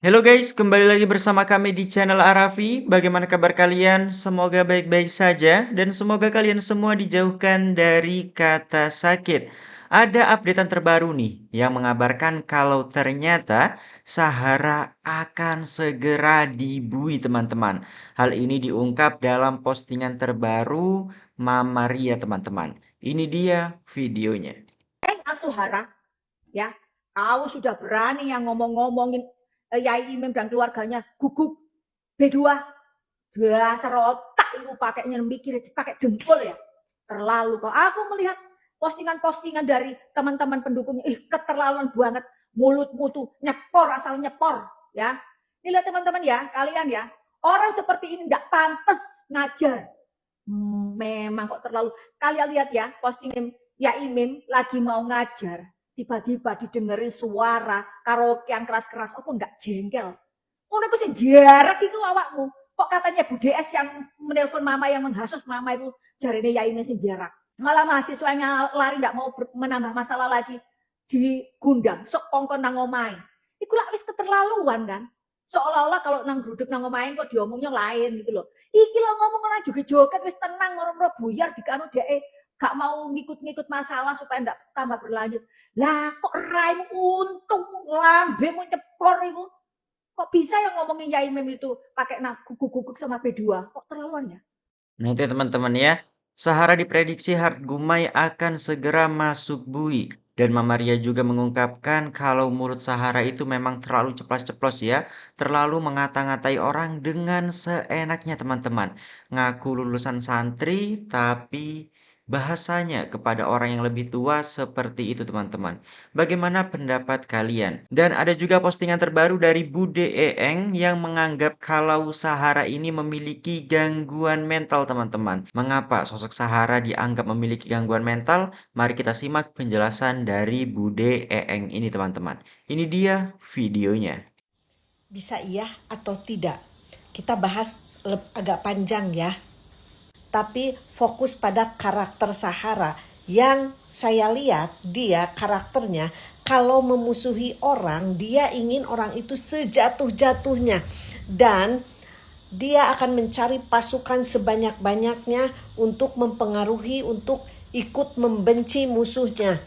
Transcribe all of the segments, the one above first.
Halo guys, kembali lagi bersama kami di channel Arafi. Bagaimana kabar kalian? Semoga baik-baik saja dan semoga kalian semua dijauhkan dari kata sakit. Ada updatean terbaru nih yang mengabarkan kalau ternyata Sahara akan segera dibui teman-teman. Hal ini diungkap dalam postingan terbaru Mama Ria teman-teman. Ini dia videonya. Asuhara, ya, kau sudah berani yang ngomong-ngomongin Yai Imam dan keluarganya gugup B2, dasar otak itu pakainya mikir pakai dengkul ya, terlalu kok. Aku melihat postingan-postingan dari teman-teman pendukungnya, keterlaluan banget, mulutmu tuh nyepor asal nyepor, ya. Ini lihat teman-teman ya, kalian ya, orang seperti ini nggak pantas ngajar. Memang kok terlalu. Kalian lihat ya, postingan ya Imim lagi mau ngajar, tiba-tiba didengerin suara karaokean keras-keras, apa enggak jengkel? Ngono iku sing jarak itu awakmu. Kok katanya Bu DS yang menelpon mama yang menghasut mama itu jarine ya Imim sing jarak. Malah mahasiswanya lari enggak mau menambah masalah lagi digundang, sok kongkon nang omahe. Iku lah wis keterlaluan kan. Seolah-olah kalau nang gruduk nang omahe kok diomongnya lain gitu loh. Iki lo ngomong orang joget-joget wis tenang moro-moro buyar dikanu dhek gak mau ngikut-ngikut masalah supaya ndak tambah berlanjut. Lah kok raimu untung lambemu cepor iku. Kok bisa yang ngomongin Yai Mem itu pakai guguk-guguk sama B2? Kok terlaluan ya? Nah itu ya teman-teman ya, Sahara diprediksi Hard Gumai akan segera masuk bui. Dan Mama Ria juga mengungkapkan kalau mulut Sahara itu memang terlalu ceplas-ceplos ya, terlalu mengata-ngatai orang dengan seenaknya teman-teman. Ngaku lulusan santri, tapi bahasanya kepada orang yang lebih tua seperti itu teman-teman. Bagaimana pendapat kalian? Dan ada juga postingan terbaru dari Bude Eeng yang menganggap kalau Sahara ini memiliki gangguan mental teman-teman. Mengapa sosok Sahara dianggap memiliki gangguan mental? Mari kita simak penjelasan dari Bude Eeng ini teman-teman. Ini dia videonya. Bisa iya atau tidak? Kita bahas agak panjang ya. Tapi fokus pada karakter Sahara yang saya lihat dia karakternya kalau memusuhi orang, dia ingin orang itu sejatuh-jatuhnya dan dia akan mencari pasukan sebanyak-banyaknya untuk mempengaruhi, untuk ikut membenci musuhnya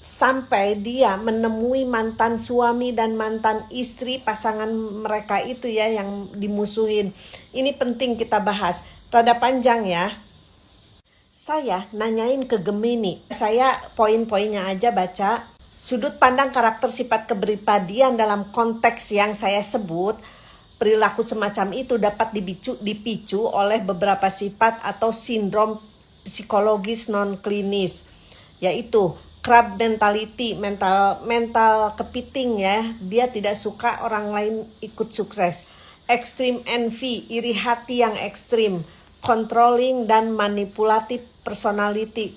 sampai dia menemui mantan suami dan mantan istri pasangan mereka itu ya yang dimusuhin. Ini penting kita bahas. Rada panjang ya. Saya nanyain ke Gemini. Saya poin-poinnya aja baca. Sudut pandang karakter sifat kepribadian dalam konteks yang saya sebut, perilaku semacam itu dapat dipicu oleh beberapa sifat atau sindrom psikologis non-klinis, yaitu crab mentality, mental kepiting ya, dia tidak suka orang lain ikut sukses. Extreme envy, iri hati yang ekstrim. Controlling dan manipulatif personality,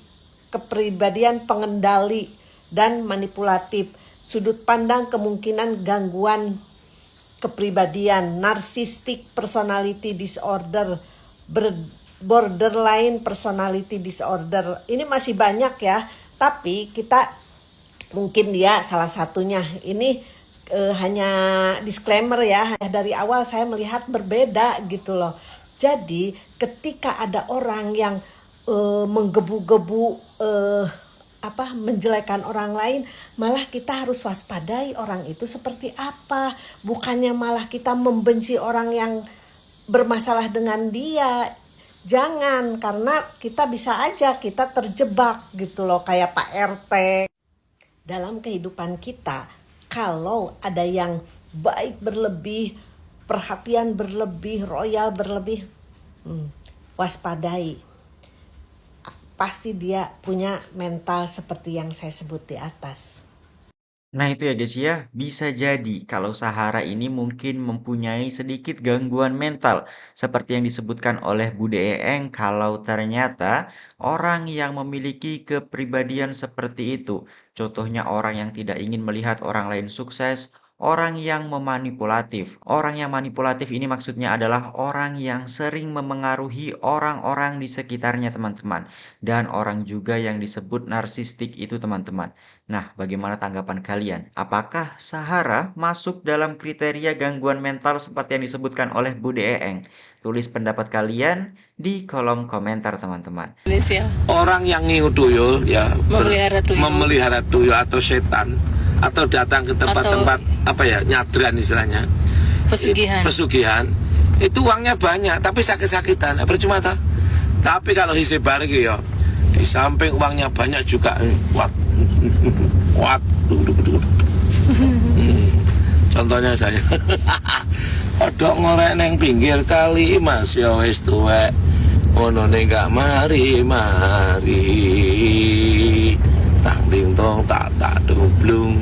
kepribadian pengendali dan manipulatif. Sudut pandang kemungkinan gangguan kepribadian, narcissistic personality disorder, borderline personality disorder. Ini masih banyak ya, tapi kita mungkin dia salah satunya. Ini hanya disclaimer ya, dari awal saya melihat berbeda gitu loh. Jadi ketika ada orang yang menggebu-gebu menjelekan orang lain, malah kita harus waspadai orang itu seperti apa. Bukannya malah kita membenci orang yang bermasalah dengan dia. Jangan, karena kita bisa aja kita terjebak gitu loh, kayak Pak RT. Dalam kehidupan kita, kalau ada yang baik berlebih, perhatian berlebih, royal berlebih, waspadai. Pasti dia punya mental seperti yang saya sebut di atas. Nah itu ya guys ya, bisa jadi kalau Sahara ini mungkin mempunyai sedikit gangguan mental seperti yang disebutkan oleh Bude Eeng kalau ternyata orang yang memiliki kepribadian seperti itu, contohnya orang yang tidak ingin melihat orang lain sukses, orang yang memanipulatif. Orang yang manipulatif ini maksudnya adalah orang yang sering memengaruhi orang-orang di sekitarnya, teman-teman. Dan orang juga yang disebut narsistik itu, teman-teman. Nah, bagaimana tanggapan kalian? Apakah Sahara masuk dalam kriteria gangguan mental seperti yang disebutkan oleh Bude Eeng? Tulis pendapat kalian di kolom komentar, teman-teman. Indonesia Orang yang ngiu tuyul ya memelihara tuyul tuyul atau setan atau datang ke tempat-tempat apa ya nyadran istilahnya pesugihan itu uangnya banyak tapi sakit-sakitan percuma ta. Tapi kalau hisib bareng ya di samping uangnya banyak juga kuat contohnya saya odok ngorek neng pinggir kali mas ya wis tuwek ngono ning gak mari tang ding tong tak dumblung.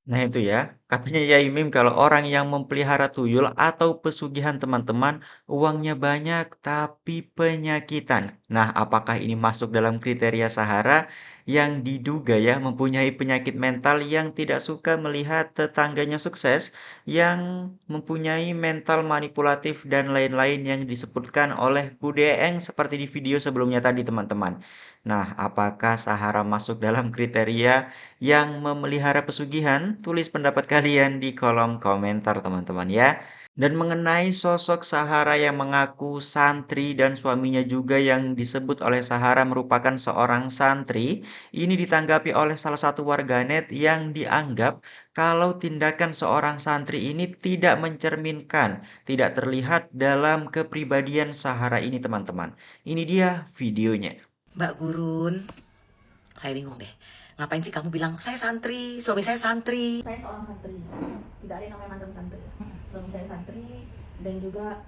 Nah itu ya, katanya Yai Mim kalau orang yang memelihara tuyul atau pesugihan, teman-teman, uangnya banyak tapi penyakitan. Nah, apakah ini masuk dalam kriteria Sahara yang diduga ya mempunyai penyakit mental yang tidak suka melihat tetangganya sukses, yang mempunyai mental manipulatif dan lain-lain yang disebutkan oleh Bude Eng seperti di video sebelumnya tadi, teman-teman. Nah, apakah Sahara masuk dalam kriteria yang memelihara pesugihan? Tulis pendapat kalian di kolom komentar, teman-teman ya. Dan mengenai sosok Sahara yang mengaku santri dan suaminya juga yang disebut oleh Sahara merupakan seorang santri, ini ditanggapi oleh salah satu warganet yang dianggap kalau tindakan seorang santri ini tidak mencerminkan, tidak terlihat dalam kepribadian Sahara ini, teman-teman. Ini dia videonya. Mbak Gurun, saya bingung deh. Ngapain sih kamu bilang, saya santri, suami saya santri? Saya seorang santri, tidak ada yang namanya mantan santri. Suami saya santri, dan juga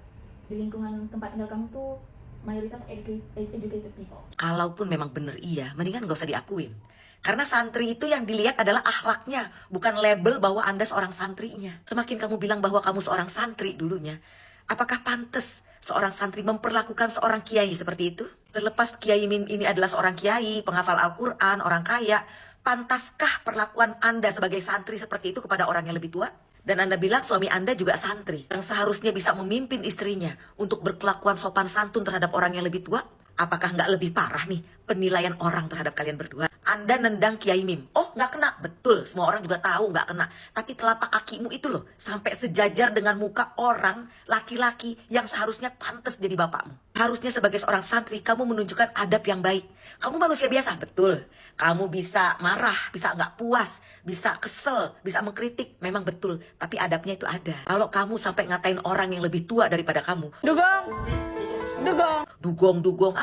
di lingkungan tempat tinggal kamu tuh mayoritas educated people. Kalaupun memang bener iya, mendingan gak usah diakuin. Karena santri itu yang dilihat adalah akhlaknya, bukan label bahwa Anda seorang santrinya. Semakin kamu bilang bahwa kamu seorang santri dulunya, apakah pantas seorang santri memperlakukan seorang kiai seperti itu? Terlepas Kiai Mim ini adalah seorang kiai, penghafal Al-Quran, orang kaya, pantaskah perlakuan Anda sebagai santri seperti itu kepada orang yang lebih tua? Dan Anda bilang suami Anda juga santri, yang seharusnya bisa memimpin istrinya untuk berkelakuan sopan santun terhadap orang yang lebih tua? Apakah nggak lebih parah nih penilaian orang terhadap kalian berdua? Anda nendang Kiai Mim. Oh, nggak kena. Betul, semua orang juga tahu nggak kena. Tapi telapak kakimu itu loh, sampai sejajar dengan muka orang laki-laki yang seharusnya pantas jadi bapakmu. Harusnya sebagai seorang santri, kamu menunjukkan adab yang baik. Kamu manusia biasa, betul. Kamu bisa marah, bisa nggak puas, bisa kesel, bisa mengkritik. Memang betul, tapi adabnya itu ada. Kalau kamu sampai ngatain orang yang lebih tua daripada kamu, dugong,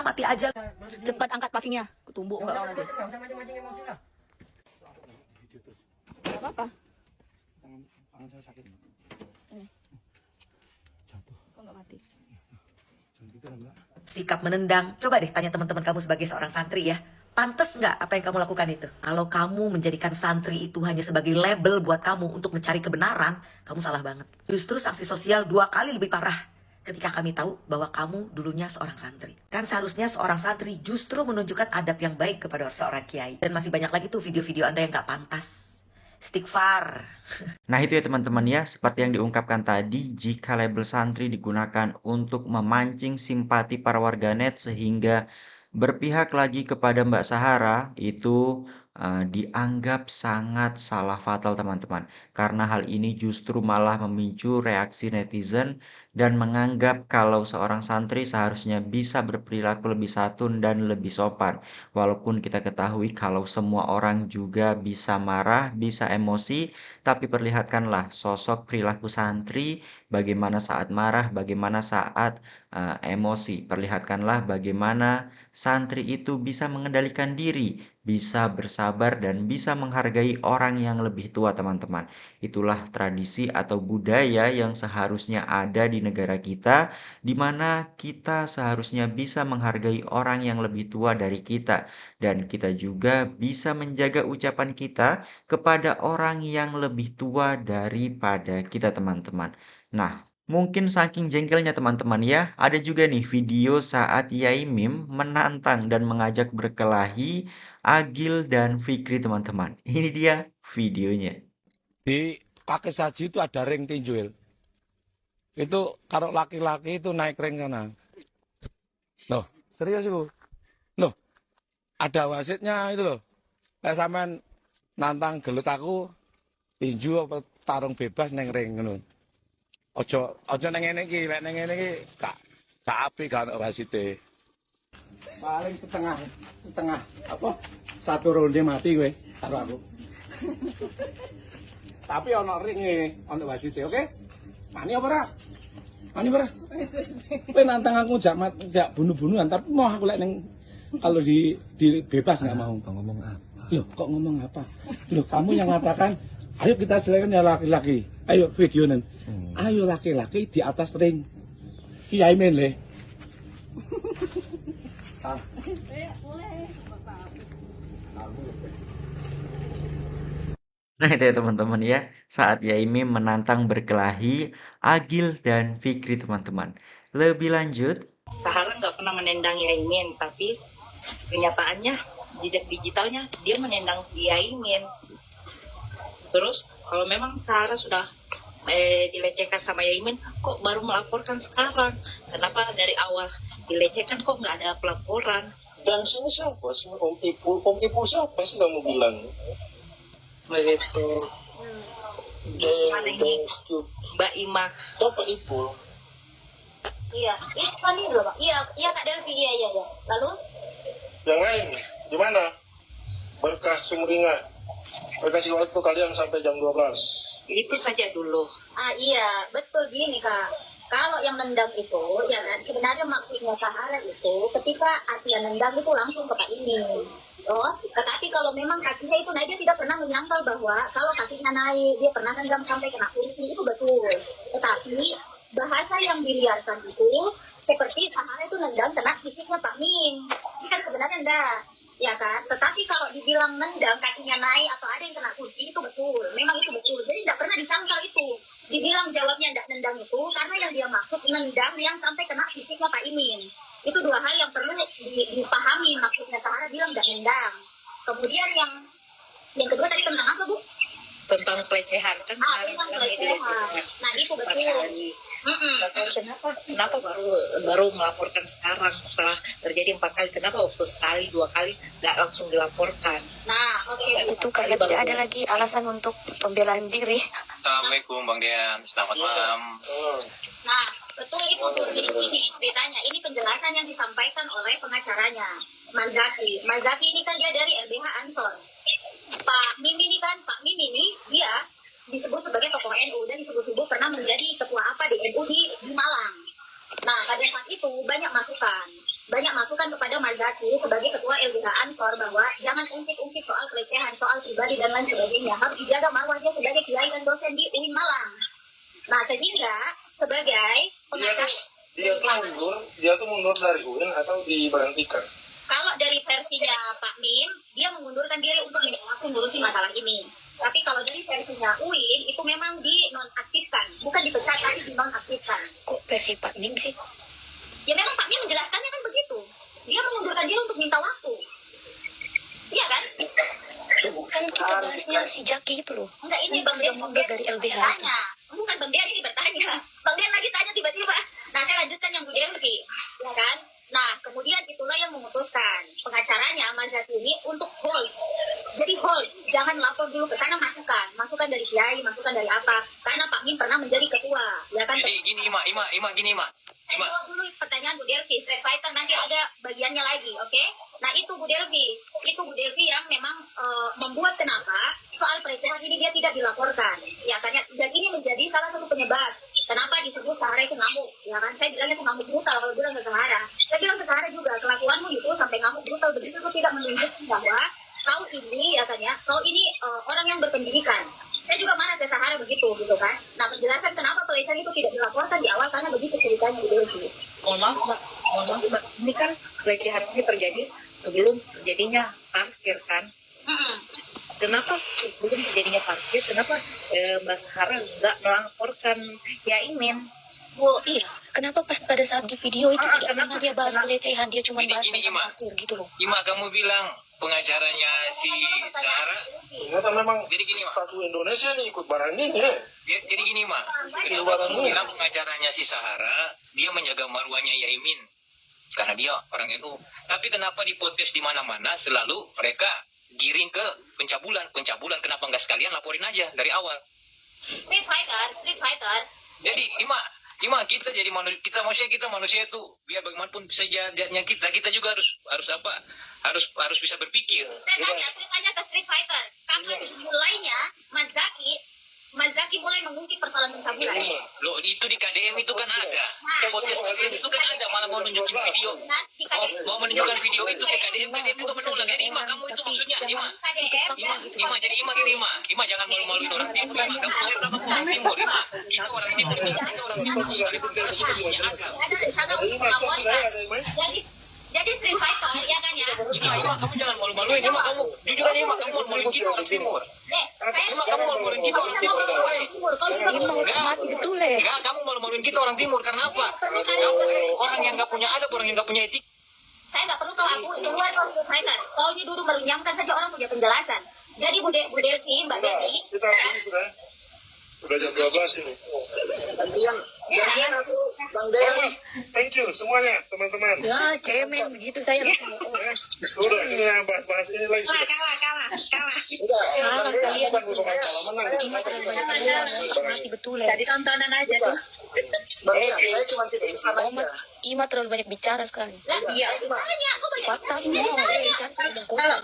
mati aja. Cepat angkat pavingnya, kutumbuk enggak nanti. Apa? Kok nggak mati? Sikap menendang, coba deh tanya teman-teman kamu sebagai seorang santri ya. Pantes nggak apa yang kamu lakukan itu? Kalau kamu menjadikan santri itu hanya sebagai label buat kamu untuk mencari kebenaran, kamu salah banget. Justru sanksi sosial 2 kali lebih parah ketika kami tahu bahwa kamu dulunya seorang santri. Kan seharusnya seorang santri justru menunjukkan adab yang baik kepada seorang kiai. Dan masih banyak lagi tuh video-video Anda yang nggak pantas. Istighfar. Nah itu ya teman-teman ya, seperti yang diungkapkan tadi, jika label santri digunakan untuk memancing simpati para warganet sehingga berpihak lagi kepada Mbak Sahara, itu dianggap sangat salah fatal, teman-teman. Karena hal ini justru malah memicu reaksi netizen dan menganggap kalau seorang santri seharusnya bisa berperilaku lebih santun dan lebih sopan. Walaupun kita ketahui kalau semua orang juga bisa marah, bisa emosi, tapi perlihatkanlah sosok perilaku santri, bagaimana saat marah, bagaimana saat emosi. Perlihatkanlah bagaimana santri itu bisa mengendalikan diri, bisa bersabar dan bisa menghargai orang yang lebih tua, teman-teman. Itulah tradisi atau budaya yang seharusnya ada di negara kita, di mana kita seharusnya bisa menghargai orang yang lebih tua dari kita, dan kita juga bisa menjaga ucapan kita kepada orang yang lebih tua daripada kita, teman-teman. Nah, mungkin saking jengkelnya teman-teman ya, ada juga nih video saat Yai Mim menantang dan mengajak berkelahi Agil dan Fikri, teman-teman. Ini dia videonya. Di pakai saji itu ada ring tinju. Itu kalau laki-laki itu naik ring sana. Loh, serius itu. Loh, ada wasitnya itu loh. Kayak sampean nantang gelut aku tinju apa tarung bebas neng ring ngono. Ojo neng ngene iki, lek neng ngene iki gak apik kan wasite. Paling setengah apa? Satu ronde mati kowe karo aku. Tapi ono ringe, ono wasite, oke? Mani apa ora? Mani ora? Kowe nantang aku jak bunuh-bunuhan, tapi mau aku lek neng kalau di bebas nggak mau. Ngomong apa? Loh, kok ngomong apa? Loh, kamu yang mengatakan, ayo kita silakan ya laki-laki. Ayo videonen. Ayo laki-laki di atas ring. Kiai men le. Nah itu ya teman-teman ya, saat Yaimim menantang berkelahi Agil dan Fikri teman-teman. Lebih lanjut, Sahara nggak pernah menendang Yaimin, tapi kenyataannya jejak digitalnya dia menendang Yaimin. Terus kalau memang Sahara sudah dilecehkan sama Yaimin, kok baru melaporkan sekarang? Kenapa dari awal dilecehkan kok nggak ada pelaporan? Dan sini siapa sih Om Ipul siapa sih kamu bilang? Begitu. Mbak Ima. Siapa Ipul? Iya, itu kan ini loh Pak. Iya Kak Delvi, iya. Lalu? Yang lain, gimana? Berkah Sumringah. Saya kasih waktu kalian sampai jam 12. Itu saja dulu. Iya, betul gini Kak. Kalau yang nendang itu, ya kan, sebenarnya maksudnya Sahara itu, ketika Atia nendang itu langsung ke Pak Imin. Oh, tetapi kalau memang kakinya itu naik, dia tidak pernah menyangkal bahwa kalau kakinya naik, dia pernah nendang sampai kena kursi, itu betul. Tetapi bahasa yang diliarkan itu seperti Sahara itu nendang kena fisiknya Pak Min. Ini kan sebenarnya enggak, ya kan? Tetapi kalau dibilang nendang kakinya naik atau ada yang kena kursi, itu betul. Memang itu betul. Jadi tidak pernah disangkal itu. Dibilang jawabnya enggak nendang itu karena yang dia maksud nendang yang sampai kena fisiknya Pak Imin. Itu dua hal yang perlu dipahami, maksudnya Sahara bilang enggak nendang. Kemudian yang kedua tadi tentang apa, Bu? Tentang pelecehan kan? Tentang pelecehan. Nah, itu betul. Kenapa baru melaporkan sekarang setelah terjadi 4 kali? Kenapa waktu sekali 2 kali nggak langsung dilaporkan? Nah, oke. Itu karena tidak ada lagi alasan untuk pembelaan diri. Assalamualaikum Bang Dian, selamat malam. Nah, betul itu tuh. Jadi ini ceritanya, ini penjelasan yang disampaikan oleh pengacaranya, Mas Zaki. Mas Zaki ini kan dia dari LBH Ansor. Pak Mim ini dia disebut sebagai tokoh NU dan disebut-sebut pernah menjadi ketua apa di NU di Malang. Nah, pada saat itu banyak masukan kepada Mas Zaki sebagai ketua LBH Ansor bahwa jangan ungkit-ungkit soal pelecehan, soal pribadi dan lain sebagainya. Harus dijaga marwah dia sebagai kiai dan dosen di UIN Malang. Nah, sehingga sebagai pengacara dia tuh mundur dari UIN atau diberhentikan? Kalau dari versinya Pak Mim, dia mengundurkan diri untuk minta waktu ngurusin masalah ini. Tapi kalau dari versinya UIN, itu memang dinonaktifkan. Bukan dipecat, tapi dinonaktifkan. Kok versi Pak Nim sih? Ya memang Pak Mim menjelaskannya kan begitu. Dia mengundurkan diri untuk minta waktu. Iya kan? Kan kita bahasnya si Jaki itu loh. Enggak, ini Bang Dian mundur dari LBH. Bukan Bang Dian ini bertanya. Bang Dian lagi tanya tiba-tiba. Nah, saya lanjutkan yang Bu Delvi. Ya kan? Nah, kemudian itulah yang memutuskan pengacaranya Mas Zaki ini untuk hold. Jadi hold, jangan lapor dulu ke sana, masukan dari kiai, masukan dari apa? Karena Pak Min pernah menjadi ketua, ya kan? Jadi gini gini Saya jawab dulu pertanyaan Bu Delvi, Street Fighter nanti ada bagiannya lagi, oke? Nah itu Bu Delvi yang memang membuat kenapa soal pelecehan ini dia tidak dilaporkan, ya kan? Dan ini menjadi salah satu penyebab kenapa disebut Sahara itu ngamuk, ya kan? Saya bilangnya itu ngamuk brutal kalau bilang ke Sahara. Saya bilang ke Sahara juga, kelakuanmu itu sampai ngamuk brutal begitu itu tidak menunjukkan bahwa kau ini, ya kan ya, kau ini orang yang berpendidikan. Saya juga marah ke Sahara begitu, gitu kan. Nah, penjelasan kenapa pelecehan itu tidak dilaporkan di awal karena begitu ceritanya Bu Delvi. Mohon maaf, Mbak. Ini kan pelecehan ini terjadi sebelum terjadinya parkir kan? Kenapa belum terjadinya parkir? Kenapa Mbak Sahara nggak melaporkan Yaimin? Bu, iya. Kenapa pas pada saat di video itu tidak pernah dia bahas pelecehan, dia cuma bahas tentang parkir gitu loh. Ima, kamu bilang pengacaranya si Sarah. Ternyata memang Jadi gini, Mak. satu Indonesia nih ikut barangin ya. Jadi gini, Mak. Kenapa aku bilang pengacaranya si Sahara, dia menjaga marwahnya Yaimin. Karena dia orang NU. Tapi kenapa di podcast di mana-mana selalu mereka giring ke pencabulan. Pencabulan kenapa nggak sekalian laporin aja dari awal. Street Fighter. Jadi Ima kita jadi manusia, kita manusia itu biar bagaimanapun sejatinya kita juga harus bisa berpikir. Saya tanya ke Street Fighter. Kapan mulainya Mas Zaki mulai mengungkit persoalan pencabulan? Loh, itu di KDM itu kan ada. Podcast KDM itu kan ada, malah mau nunjukin video. Mau menunjukkan video itu ke KDM juga menolak. Jadi Ima, kamu itu maksudnya Ima jadi Ima gini Ima jangan malu-maluin orang timur. Ima, kamu kamu orang timur. Ima, kita orang timur sekalipun kita punya akal. Ada rencana untuk melaporkan. Jadi Street Fighter ya kan ya? Ima, kamu jangan malu-maluin. Ima, kamu jujur aja Ima, kamu malu-maluin kita orang timur. Ima, kamu malu-maluin kita orang timur. Enggak, kamu malu-maluin kita orang timur karena apa? Orang yang nggak punya adab, orang yang nggak punya etik. Saya nggak perlu kau akui keluar kau Street Fighter. Kau ini duduk merunyamkan saja, orang punya penjelasan. Jadi Bu Delsi, Mbak Desi. Kita ini sudah jam 12 ini. Gantian aku Bang Dewi. Thank you semuanya teman-teman. Ya, cemen begitu saya langsung. Sudah ini yang bahas ini lagi sudah. Kalah kalian. Mati betul ya. Jadi tontonan aja sih. Saya cuma tidak sama aja. Ima terlalu banyak bicara sekali. Iya, tanya, aku banyak Patah mau bicara.